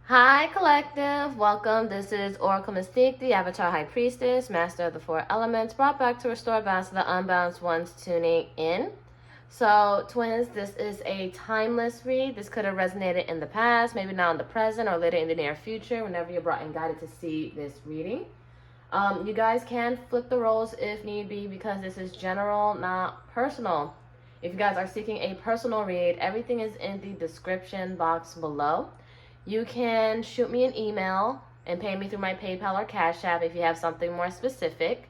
Hi, Collective. Welcome. This is Oracle Mystique, the Avatar High Priestess, Master of the Four Elements, brought back to restore balance to the unbalanced ones tuning in. So, twins, this is a timeless read. This could have resonated in the past, maybe now in the present, or later in the near future, whenever you're brought and guided to see this reading. You guys can flip the roles if need be, because this is general, not personal. If you guys are seeking a personal read, everything is in the description box below. You can shoot me an email and pay me through my PayPal or Cash App if you have something more specific.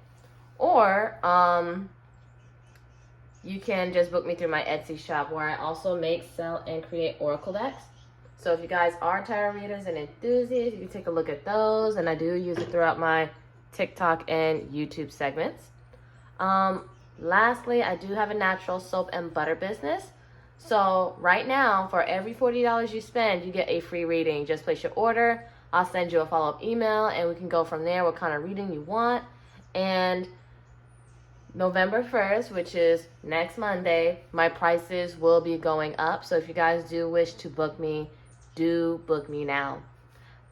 Or you can just book me through my Etsy shop, where I also make, sell, and create oracle decks. So if you guys are tarot readers and enthusiasts, you can take a look at those. And I do use it throughout my TikTok and YouTube segments. Lastly, I do have a natural soap and butter business. So right now, for every $40 you spend, you get a free reading. Just place your order. I'll send you a follow-up email, and we can go from there, what kind of reading you want. And November 1st, which is next Monday, my prices will be going up. So if you guys do wish to book me, do book me now.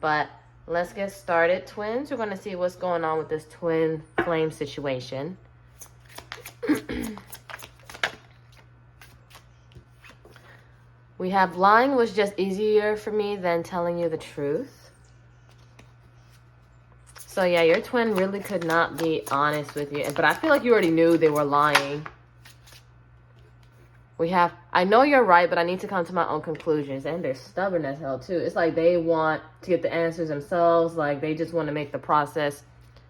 But let's get started, twins. We're going to see what's going on with this twin flame situation. We have lying was just easier for me than telling you the truth. So yeah, your twin really could not be honest with you. But I feel like you already knew they were lying. We have, I know you're right, but I need to come to my own conclusions. And they're stubborn as hell too. It's like they want to get the answers themselves. Like they just want to make the process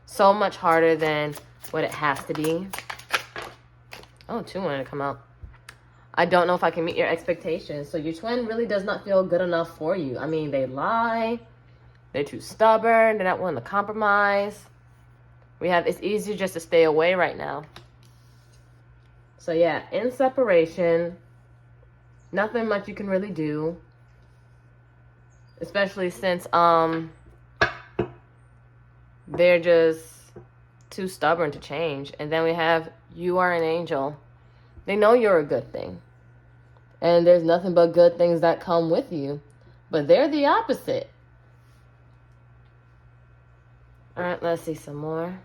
so much harder than what it has to be. Oh, two wanted to come out. I don't know if I can meet your expectations. So your twin really does not feel good enough for you. I mean, they lie. They're too stubborn. They're not willing to compromise. We have, it's easier just to stay away right now. So yeah, in separation, nothing much you can really do. Especially since they're just too stubborn to change. And then we have, you are an angel. They know you're a good thing. And there's nothing but good things that come with you. But they're the opposite. All right, let's see some more.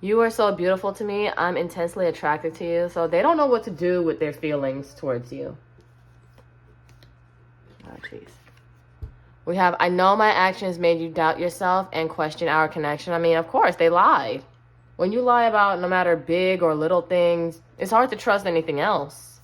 You are so beautiful to me. I'm intensely attracted to you. So they don't know what to do with their feelings towards you. Oh, jeez. We have, I know my actions made you doubt yourself and question our connection. I mean, of course, they lied. When you lie about no matter big or little things, it's hard to trust anything else.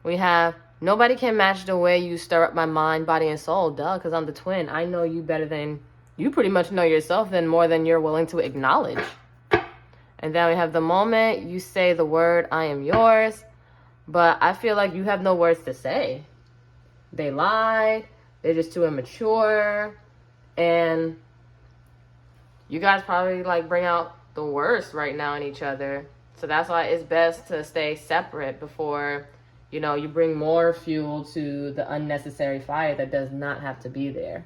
We have, nobody can match the way you stir up my mind, body, and soul. Duh, because I'm the twin. I know you better than, you pretty much know yourself than more than you're willing to acknowledge. And then we have the moment you say the word, I am yours. But I feel like you have no words to say. They lied. They're just too immature. And you guys probably like bring out the worst right now in each other. So that's why it's best to stay separate before, you know, you bring more fuel to the unnecessary fire that does not have to be there.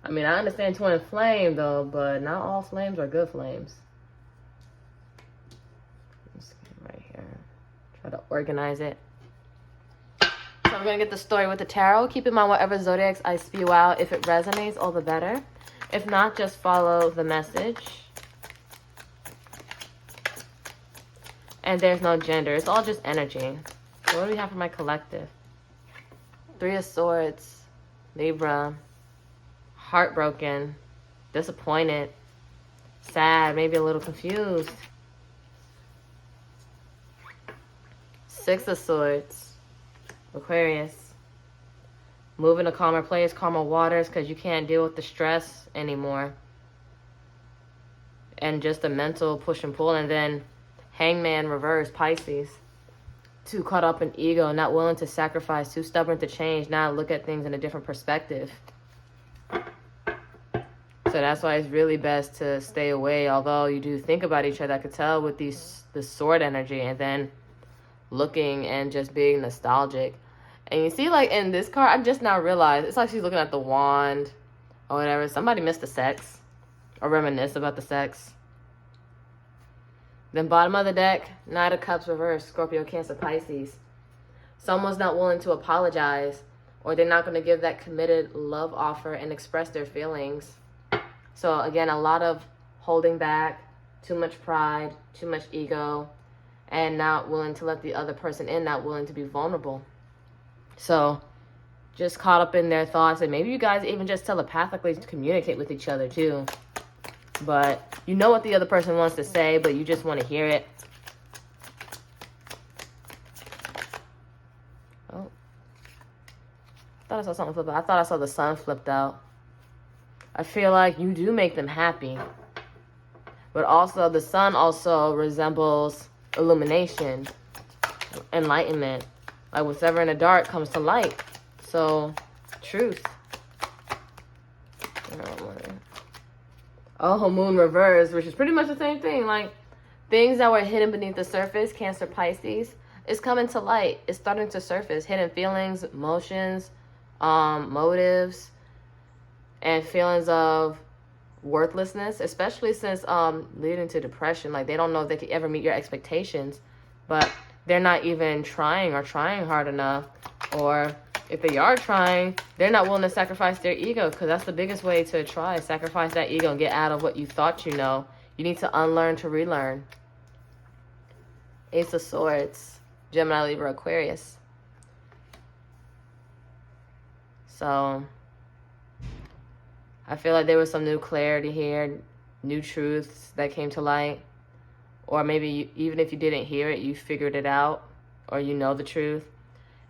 I mean, I understand twin flame though, but not all flames are good flames. Let's get right here. Try to organize it. So we're going to get the story with the tarot. Keep in mind whatever zodiacs I spew out. If it resonates, all the better. If not, just follow the message. And there's no gender. It's all just energy. So what do we have for my collective? Three of Swords. Libra. Heartbroken. Disappointed. Sad. Maybe a little confused. Six of Swords. Aquarius. Moving to calmer place, calmer waters, because you can't deal with the stress anymore. And just the mental push and pull. And then Hangman reverse, Pisces. Too caught up in ego, not willing to sacrifice, too stubborn to change, not look at things in a different perspective. So that's why it's really best to stay away. Although you do think about each other, I could tell with the sword energy. And then looking and just being nostalgic. And you see, like, in this card, I just now realized, it's like she's looking at the wand or whatever. Somebody missed the sex. or reminisce about the sex. Then bottom of the deck, Knight of Cups reversed, Scorpio, Cancer, Pisces. Someone's not willing to apologize, or they're not going to give that committed love offer and express their feelings. So again, a lot of holding back, too much pride, too much ego, and not willing to let the other person in, not willing to be vulnerable. So just caught up in their thoughts, and maybe you guys even just telepathically communicate with each other too. But you know what the other person wants to say, but you just want to hear it. Oh. I thought I saw something flip out. I thought I saw the sun flipped out. I feel like you do make them happy. But also, the sun also resembles illumination, enlightenment. Like whatever in the dark comes to light. So, truth. Oh, moon reverse, which is pretty much the same thing. Like, things that were hidden beneath the surface, Cancer, Pisces, is coming to light. It's starting to surface. Hidden feelings, emotions, motives, and feelings of worthlessness, especially since leading to depression. Like, they don't know if they could ever meet your expectations, but they're not even trying or trying hard enough. Or if they are trying, they're not willing to sacrifice their ego, because that's the biggest way to try. Sacrifice that ego and get out of what you thought you know. You need to unlearn to relearn. Ace of Swords, Gemini, Libra, Aquarius. So I feel like there was some new clarity here, new truths that came to light. Or maybe even if you didn't hear it, you figured it out, or you know the truth.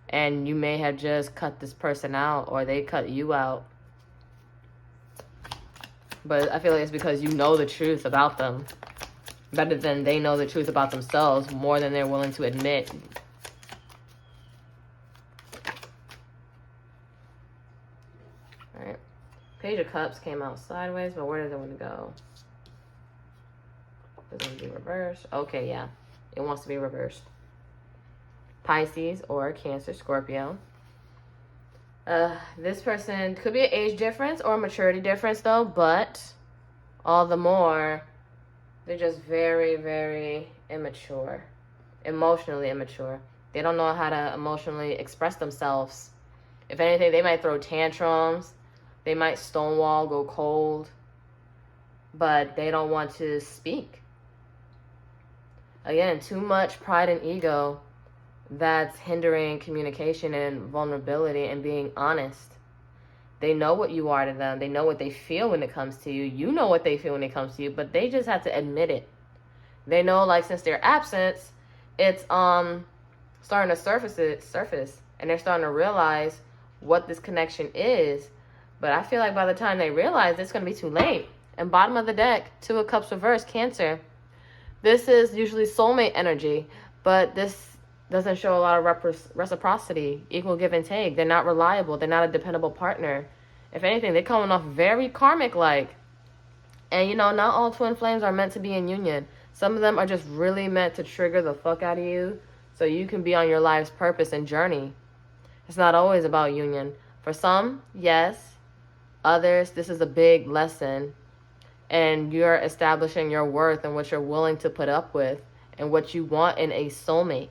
And you may have just cut this person out, or they cut you out. But I feel like it's because you know the truth about them better than they know the truth about themselves, more than they're willing to admit. All right. Page of Cups came out sideways, but where does it want to go? Does it want to be reversed? Okay, yeah. It wants to be reversed. Pisces or Cancer, Scorpio. This person could be an age difference or a maturity difference though, but all the more, they're just very, very immature. Emotionally immature. They don't know how to emotionally express themselves. If anything, they might throw tantrums. They might stonewall, go cold. But they don't want to speak. Again, too much pride and ego. That's hindering communication and vulnerability and being honest. They know what you are to them. They know what they feel when it comes to you. You know what they feel when it comes to you, but they just have to admit it. They know, like, since their absence, it's starting to surface, and they're starting to realize what this connection is. But I feel like by the time they realize, it's going to be too late. And bottom of the deck, Two of Cups reversed, Cancer. This is usually soulmate energy, but this doesn't show a lot of reciprocity, equal give and take. They're not reliable. They're not a dependable partner. If anything, they're coming off very karmic-like. And, you know, not all twin flames are meant to be in union. Some of them are just really meant to trigger the fuck out of you so you can be on your life's purpose and journey. It's not always about union. For some, yes. Others, this is a big lesson. And you're establishing your worth and what you're willing to put up with and what you want in a soulmate.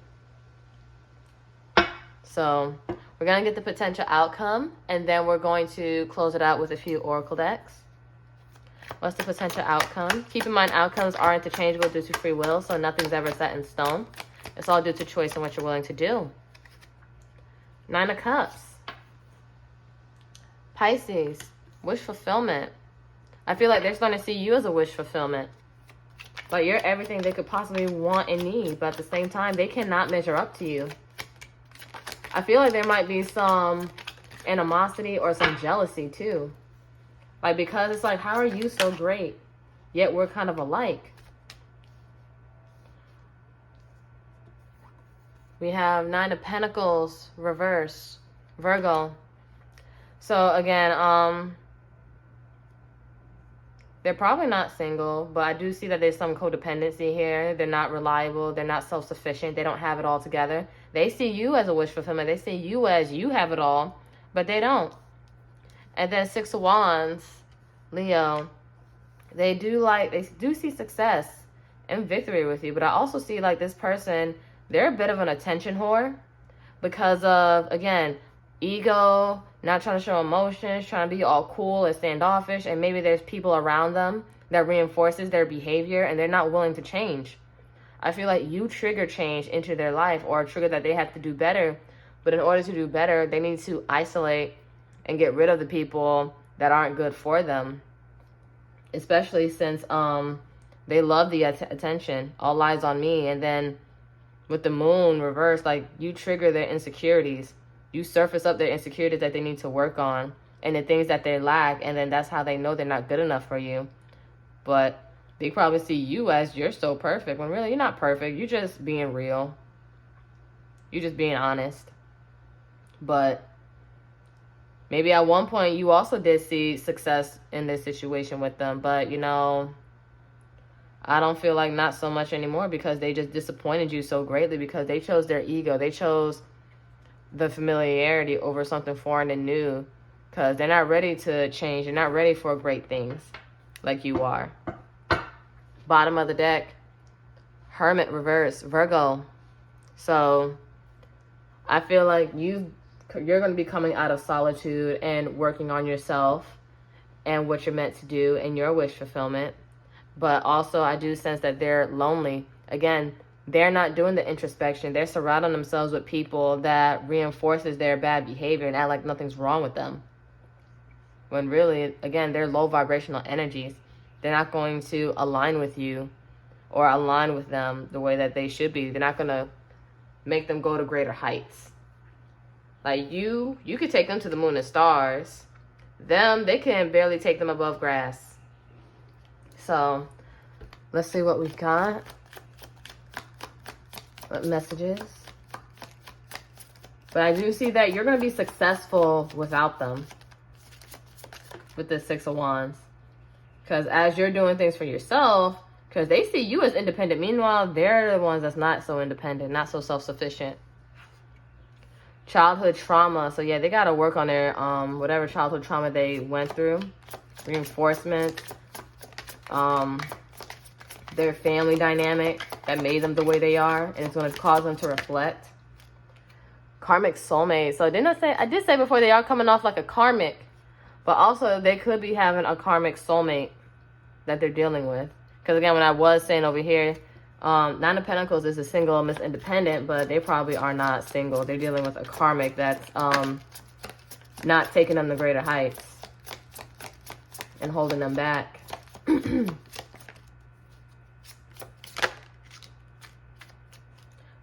So we're going to get the potential outcome, and then we're going to close it out with a few oracle decks. What's the potential outcome? Keep in mind, outcomes are interchangeable due to free will, so nothing's ever set in stone. It's all due to choice and what you're willing to do. Nine of Cups. Pisces, wish fulfillment. I feel like they're starting to see you as a wish fulfillment. Like, you're everything they could possibly want and need, but at the same time, they cannot measure up to you. I feel like there might be some animosity or some jealousy too. Like, because it's like, how are you so great? Yet we're kind of alike. We have Nine of Pentacles, reverse, Virgo. So again, they're probably not single, but I do see that there's some codependency here. They're not reliable. They're not self-sufficient. They don't have it all together. They see you as a wish fulfillment. They see you as you have it all, but they don't. And then Six of Wands, Leo. they do see success and victory with you. But I also see like this person, they're a bit of an attention whore because of, again, ego, not trying to show emotions, trying to be all cool and standoffish, and maybe there's people around them that reinforces their behavior and they're not willing to change. I feel like you trigger change into their life, or a trigger that they have to do better. But in order to do better, they need to isolate and get rid of the people that aren't good for them. Especially since they love the attention. All lies on me. And then with the moon reversed, like, you trigger their insecurities. You surface up their insecurities that they need to work on and the things that they lack. And then that's how they know they're not good enough for you. But they probably see you as you're so perfect, when really you're not perfect. You're just being real. You're just being honest. But maybe at one point you also did see success in this situation with them. But, you know, I don't feel like not so much anymore, because they just disappointed you so greatly because they chose their ego. They chose the familiarity over something foreign and new, because they're not ready to change. They're not ready for great things like you are. Bottom of the deck, Hermit reverse, Virgo. So I feel like you're going to be coming out of solitude and working on yourself and what you're meant to do and your wish fulfillment. But also I do sense that they're lonely. Again, they're not doing the introspection. They're surrounding themselves with people that reinforces their bad behavior and act like nothing's wrong with them. When really, again, they're low vibrational energies. They're not going to align with you or align with them the way that they should be. They're not going to make them go to greater heights. Like you could take them to the moon and stars. Them, they can barely take them above grass. So let's see what we've got. What messages? But I do see that you're going to be successful without them. With the Six of Wands. Because as you're doing things for yourself, because they see you as independent. Meanwhile, they're the ones that's not so independent, not so self-sufficient. Childhood trauma. So yeah, they got to work on their whatever childhood trauma they went through. Reinforcement. Their family dynamic that made them the way they are. And it's going to cause them to reflect. Karmic soulmate. So I did say before, they are coming off like a karmic. But also, they could be having a karmic soulmate that they're dealing with. Because again, when I was saying over here, Nine of Pentacles is a single Miss Independent, but they probably are not single. They're dealing with a karmic that's not taking them to greater heights and holding them back.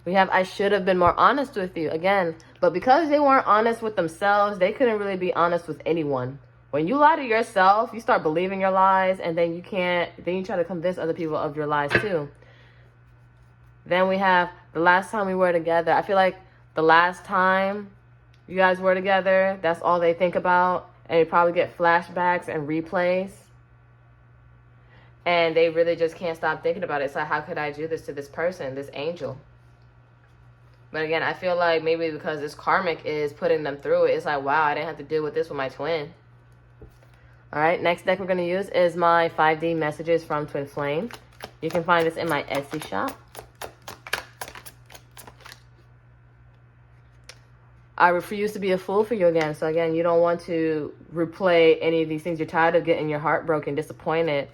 We have, I should have been more honest with you. Again, but because they weren't honest with themselves, they couldn't really be honest with anyone. When you lie to yourself, you start believing your lies, and then you try to convince other people of your lies too. Then we have the last time we were together. I feel like the last time you guys were together, that's all they think about. And you probably get flashbacks and replays. And they really just can't stop thinking about it. It's like, how could I do this to this person, this angel? But again, I feel like maybe because this karmic is putting them through it, it's like, wow, I didn't have to deal with this with my twin. All right, next deck we're going to use is my 5D messages from Twinflame. You can find this in my Etsy shop. I refuse to be a fool for you again. So again, you don't want to replay any of these things. You're tired of getting your heart broken, disappointed.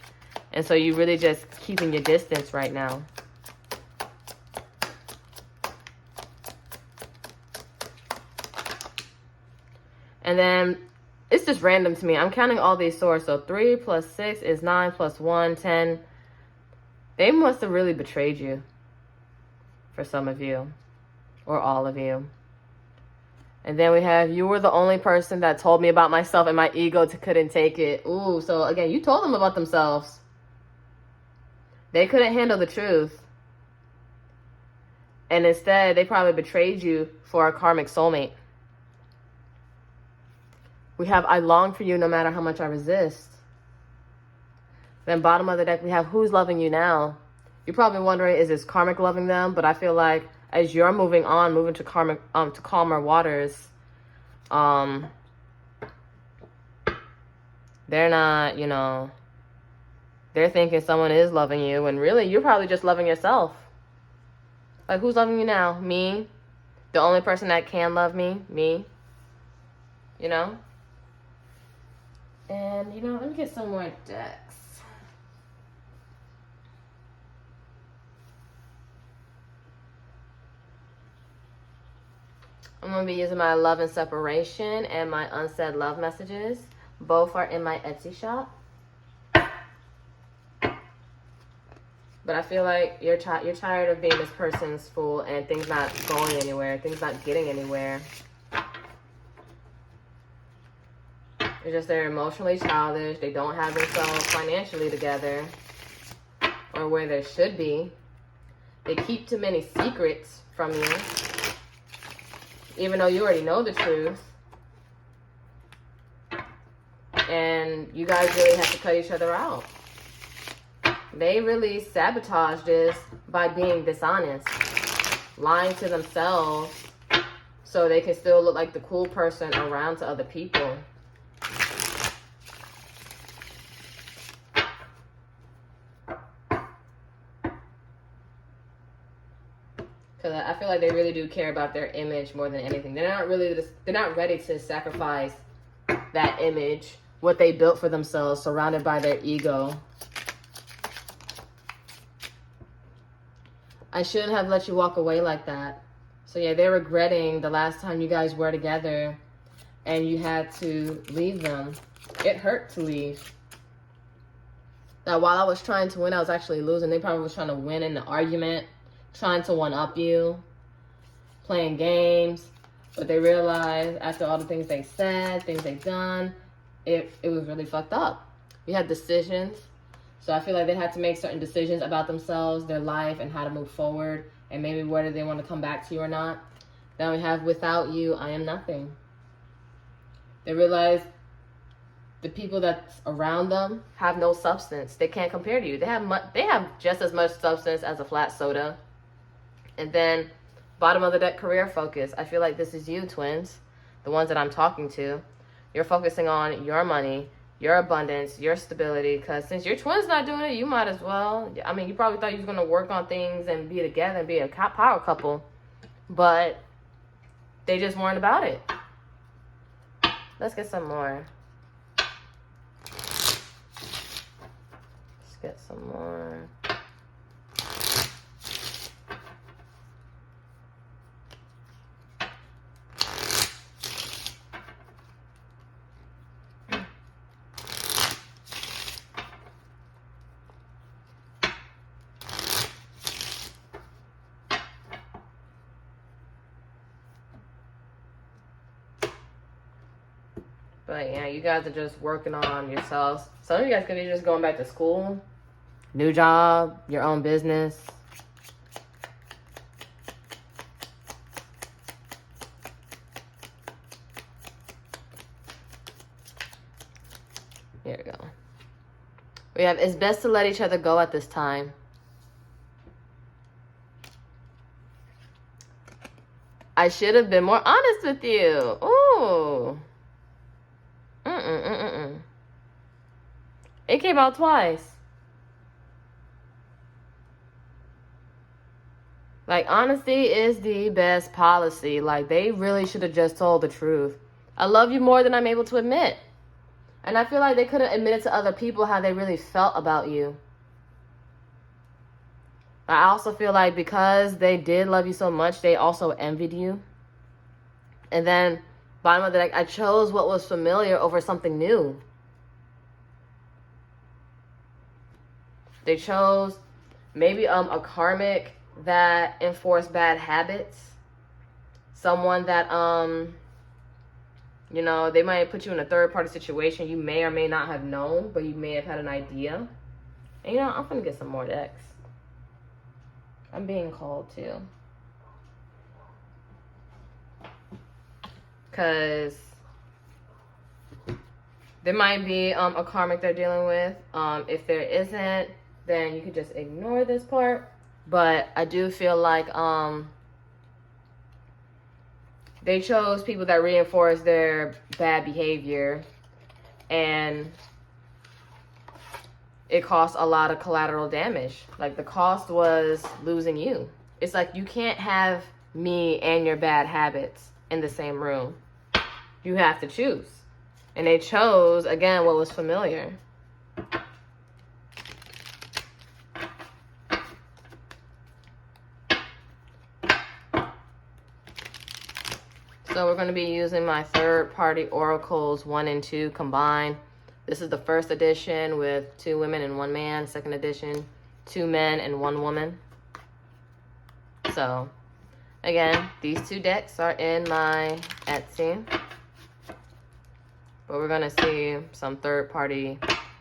And so you really just keeping your distance right now. And then it's just random to me. I'm counting all these swords. So 3 plus 6 is 9 plus 1, 10. They must have really betrayed you. For some of you. Or all of you. And then we have, you were the only person that told me about myself and my ego couldn't take it. Ooh, so again, you told them about themselves. They couldn't handle the truth. And instead, they probably betrayed you for a karmic soulmate. We have, I long for you no matter how much I resist. Then bottom of the deck, we have, who's loving you now? You're probably wondering, is this karmic loving them? But I feel like as you're moving on, moving to karmic, to calmer waters, they're not, they're thinking someone is loving you, and really, you're probably just loving yourself. Like, who's loving you now? Me? The only person that can love me? Me? You know? And, you know, let me get some more decks. I'm going to be using my love and separation and my unsaid love messages. Both are in my Etsy shop. But I feel like you're tired of being this person's fool and things not going anywhere, things not getting anywhere. It's just they're emotionally childish. They don't have themselves financially together or where they should be. They keep too many secrets from you, even though you already know the truth. And you guys really have to cut each other out. They really sabotage this by being dishonest, lying to themselves so they can still look like the cool person around to other people. Because I feel like they really do care about their image more than anything. They're not ready to sacrifice that image, what they built for themselves, surrounded by their ego. I shouldn't have let you walk away like that. So yeah, they're regretting the last time you guys were together and you had to leave them. It hurt to leave. Now, while I was trying to win, I was actually losing. They probably was trying to win in the argument, trying to one-up you, playing games. But they realized after all the things they said, things they've done, it was really fucked up. You had decisions. So I feel like they had to make certain decisions about themselves, their life, and how to move forward, and maybe whether they want to come back to you or not. Then we have without you, I am nothing. They realize the people that's around them have no substance. They can't compare to you. They have just as much substance as a flat soda. And then bottom of the deck, career focus. I feel like this is you, twins, the ones that I'm talking to. You're focusing on your money, your abundance, your stability, because since your twin's not doing it, you might as well. I mean, you probably thought you was going to work on things and be together and be a power couple, but they just weren't about it. Let's get some more. Let's get some more. But yeah, you guys are just working on yourselves. Some of you guys could be just going back to school, new job, your own business. Here we go. We have, it's best to let each other go at this time. I should have been more honest with you. Ooh. It came out twice. Like, honesty is the best policy. Like, they really should have just told the truth. I love you more than I'm able to admit. And I feel like they could have admitted to other people how they really felt about you. I also feel like because they did love you so much, they also envied you. And then, bottom of the deck, I chose what was familiar over something new. They chose maybe a karmic that enforced bad habits. Someone that, you know, they might put you in a third-party situation you may or may not have known, but you may have had an idea. And, you know, I'm going to get some more decks. I'm being called to. Because there might be a karmic they're dealing with. If there isn't, then you could just ignore this part. But I do feel like they chose people that reinforce their bad behavior. And it cost a lot of collateral damage. Like, the cost was losing you. It's like, you can't have me and your bad habits in the same room. You have to choose. And they chose, again, what was familiar. So we're going to be using my third-party oracles 1 and 2 combined. This is the first edition with 2 women and 1 man. Second edition, 2 men and 1 woman. So, again, these 2 decks are in my Etsy. But we're going to see some third-party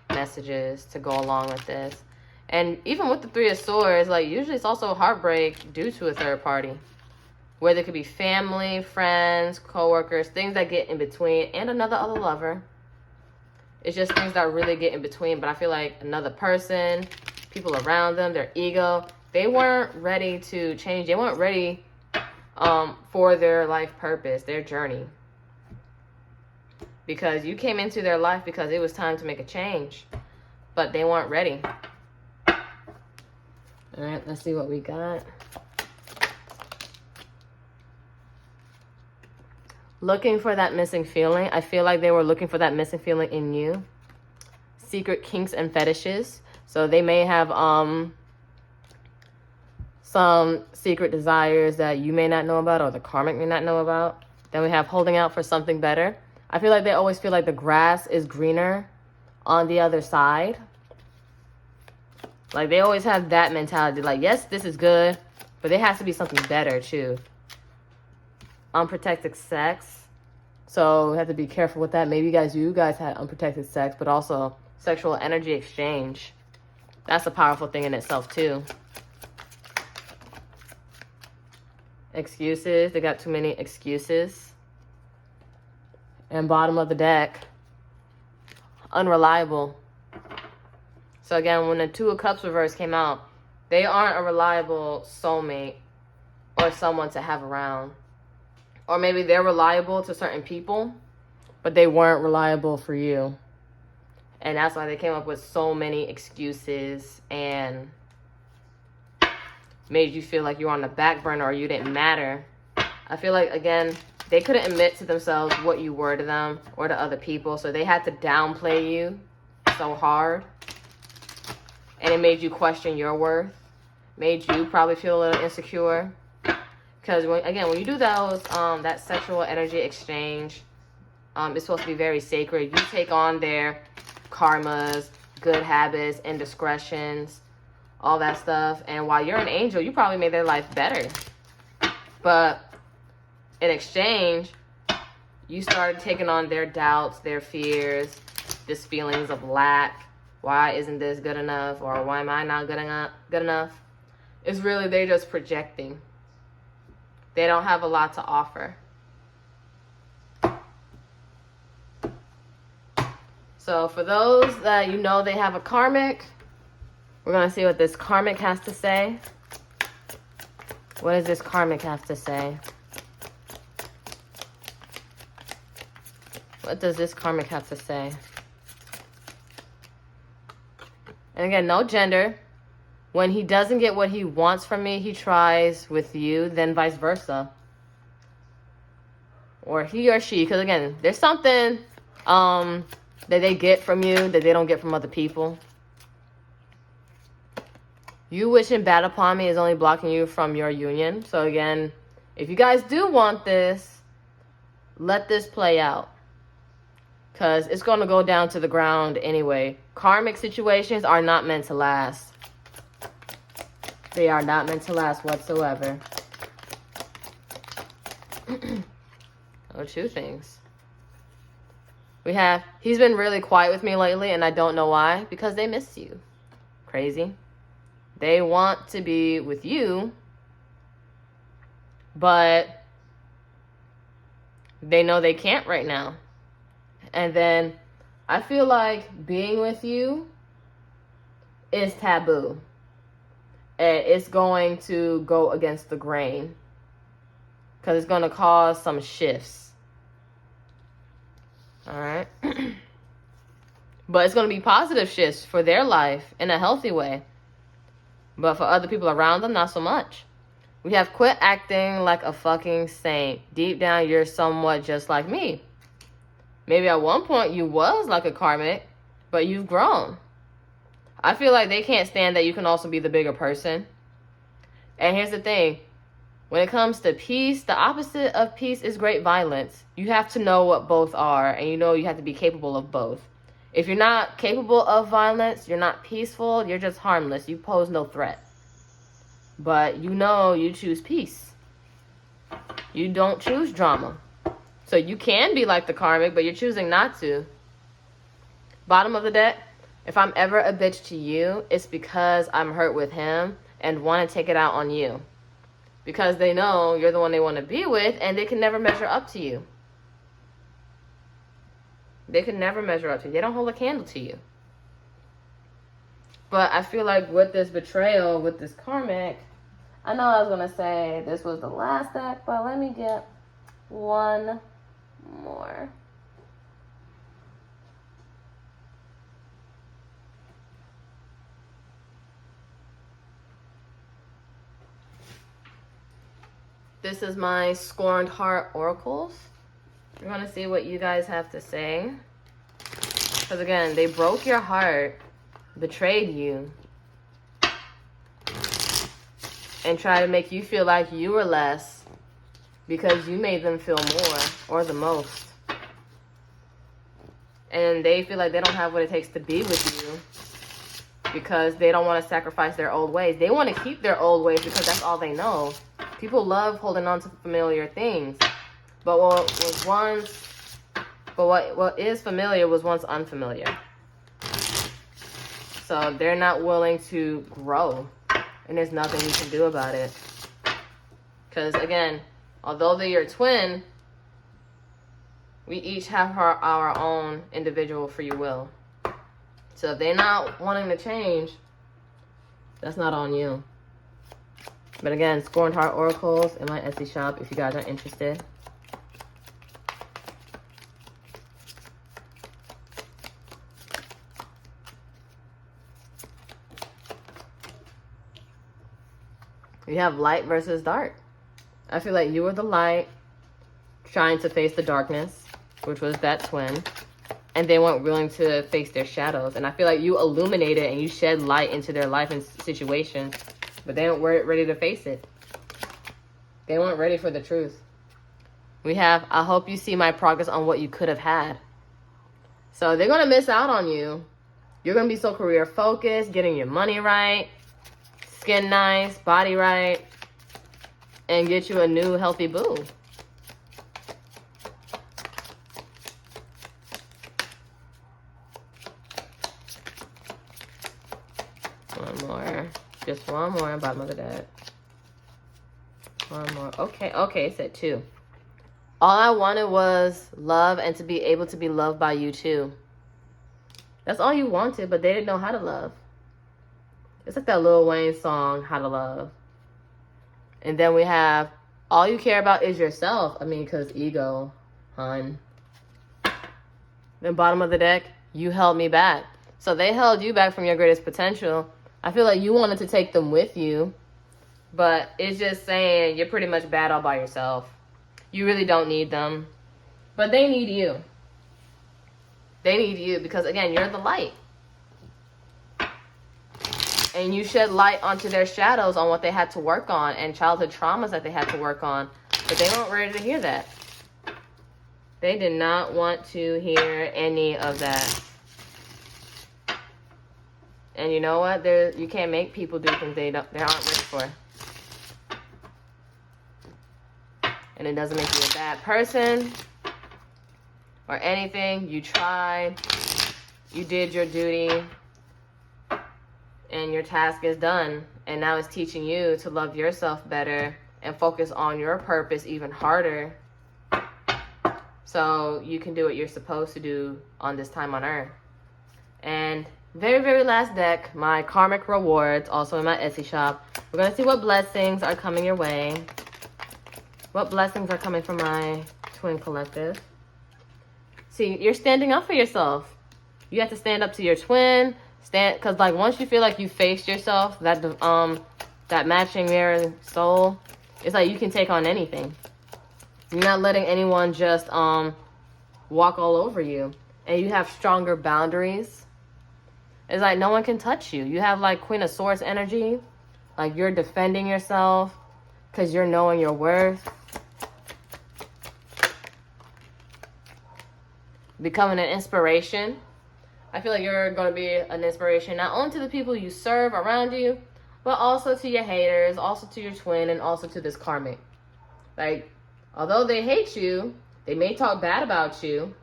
messages to go along with this. And even with the 3 of Swords, like, usually it's also heartbreak due to a third party. Where there could be family, friends, co-workers, things that get in between, and another other lover. It's just things that really get in between. But I feel like another person, people around them, their ego, they weren't ready to change. They weren't ready for their life purpose, their journey. Because you came into their life because it was time to make a change. But they weren't ready. All right, let's see what we got. Looking for that missing feeling. I feel like they were looking for that missing feeling in you. Secret kinks and fetishes. So they may have some secret desires that you may not know about or the karmic may not know about. Then we have holding out for something better. I feel like they always feel like the grass is greener on the other side. Like, they always have that mentality. Like, yes, this is good, but there has to be something better too. Unprotected sex. So we have to be careful with that. Maybe you guys had unprotected sex, but also sexual energy exchange. That's a powerful thing in itself too. Excuses. They got too many excuses. And bottom of the deck, unreliable. So again, when the 2 of Cups reverse came out, they aren't a reliable soulmate or someone to have around. Or maybe they're reliable to certain people, but they weren't reliable for you. And that's why they came up with so many excuses and made you feel like you were on the back burner or you didn't matter. I feel like, again, they couldn't admit to themselves what you were to them or to other people. So they had to downplay you so hard. And it made you question your worth. Made you probably feel a little insecure. Because, when you do those, that sexual energy exchange, it's supposed to be very sacred. You take on their karmas, good habits, indiscretions, all that stuff. And while you're an angel, you probably made their life better. But in exchange, you started taking on their doubts, their fears, these feelings of lack. Why isn't this good enough? Or why am I not good enough? It's really, they're just projecting. They don't have a lot to offer. So for those that you know they have a karmic, we're going to see what this karmic has to say. What does this karmic have to say? What does this karmic have to say? And again, no gender. When he doesn't get what he wants from me, he tries with you, then vice versa. Or he or she, because again, there's something that they get from you that they don't get from other people. You wishing bad upon me is only blocking you from your union. So again, if you guys do want this, let this play out. Because it's going to go down to the ground anyway. Karmic situations are not meant to last. They are not meant to last whatsoever. Oh, 2 things. We have, he's been really quiet with me lately, and I don't know why. Because they miss you. Crazy. They want to be with you, but they know they can't right now. And then I feel like being with you is taboo. And it's going to go against the grain. Because it's going to cause some shifts. Alright. But it's going to be positive shifts for their life in a healthy way. But for other people around them, not so much. We have quit acting like a fucking saint. Deep down, you're somewhat just like me. Maybe at one point you was like a karmic, but you've grown. I feel like they can't stand that you can also be the bigger person. And here's the thing. When it comes to peace, the opposite of peace is great violence. You have to know what both are, and you know you have to be capable of both. If you're not capable of violence, you're not peaceful, you're just harmless. You pose no threat. But you know you choose peace. You don't choose drama. So you can be like the karmic, but you're choosing not to. Bottom of the deck, if I'm ever a bitch to you, it's because I'm hurt with him and want to take it out on you. Because they know you're the one they want to be with, and they can never measure up to you. They can never measure up to you. They don't hold a candle to you. But I feel like with this betrayal, with this karmic, I know I was going to say this was the last deck, but let me get one more. This is my Scorned Heart Oracles. We're going to see what you guys have to say. Because again, they broke your heart, betrayed you, and tried to make you feel like you were less because you made them feel more or the most. And they feel like they don't have what it takes to be with you because they don't want to sacrifice their old ways. They want to keep their old ways because that's all they know. People love holding on to familiar things. But what is familiar was once unfamiliar. So they're not willing to grow. And there's nothing you can do about it. Because again, although they're your twin, we each have our own individual free will. So if they're not wanting to change, that's not on you. But again, Scorned Heart Oracles in my Etsy shop if you guys are interested. We have light versus dark. I feel like you were the light trying to face the darkness, which was that twin, and they weren't willing to face their shadows. And I feel like you illuminated and you shed light into their life and situation, but they weren't ready to face it. They weren't ready for the truth. We have, I hope you see my progress on what you could have had. So they're going to miss out on you. You're going to be so career focused, getting your money right, skin nice, body right, and get you a new healthy boo. One more. Just one more, bottom of the deck. One more. Okay, it said 2. All I wanted was love and to be able to be loved by you too. That's all you wanted, but they didn't know how to love. It's like that Lil Wayne song, How to Love. And then we have, all you care about is yourself. I mean, because ego, hun. Then bottom of the deck, you held me back. So they held you back from your greatest potential. I feel like you wanted to take them with you. But it's just saying you're pretty much bad all by yourself. You really don't need them. But they need you. They need you because, again, you're the light. And you shed light onto their shadows on what they had to work on and childhood traumas that they had to work on. But they weren't ready to hear that. They did not want to hear any of that. And you know what? You can't make people do things they aren't ready for. And it doesn't make you a bad person or anything. You tried. You did your duty. And your task is done. And now it's teaching you to love yourself better and focus on your purpose even harder. So you can do what you're supposed to do on this time on Earth. And very, very last deck, my Karmic Rewards, also in my Etsy shop. We're going to see what blessings are coming your way. What blessings are coming from my twin collective. See, you're standing up for yourself. You have to stand up to your twin. Because like once you feel like you faced yourself, that matching mirror soul, it's like you can take on anything. You're not letting anyone just walk all over you. And you have stronger boundaries. It's like no one can touch you. You have like Queen of Swords energy. Like you're defending yourself because you're knowing your worth. Becoming an inspiration. I feel like you're going to be an inspiration not only to the people you serve around you, but also to your haters, also to your twin, and also to this karmic. Like, although they hate you, they may talk bad about you,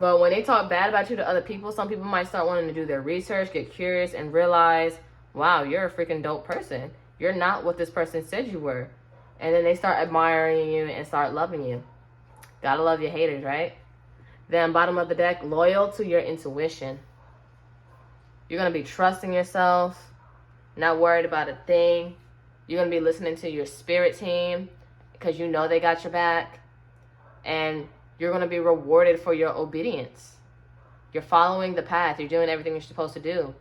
but when they talk bad about you to other people, some people might start wanting to do their research, get curious, and realize, wow, you're a freaking dope person. You're not what this person said you were. And then they start admiring you and start loving you. Gotta love your haters, right? Then bottom of the deck, loyal to your intuition. You're going to be trusting yourself, not worried about a thing. You're going to be listening to your spirit team because you know they got your back. And you're going to be rewarded for your obedience. You're following the path. You're doing everything you're supposed to do.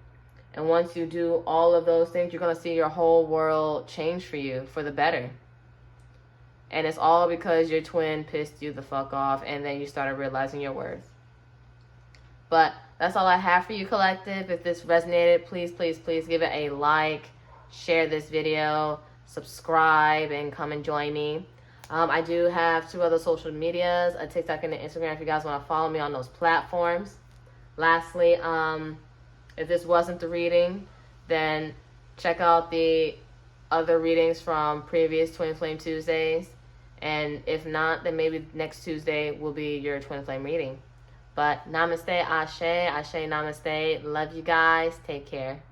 And once you do all of those things, you're going to see your whole world change for you for the better. And it's all because your twin pissed you the fuck off and then you started realizing your worth. But that's all I have for you, collective. If this resonated, please, please, please give it a like, share this video, subscribe, and come and join me. I do have 2 other social medias, a TikTok and an Instagram if you guys want to follow me on those platforms. Lastly, if this wasn't the reading, then check out the other readings from previous Twinflame Tuesdays. And if not, then maybe next Tuesday will be your Twinflame reading. But namaste, ashe, ashe, namaste. Love you guys. Take care.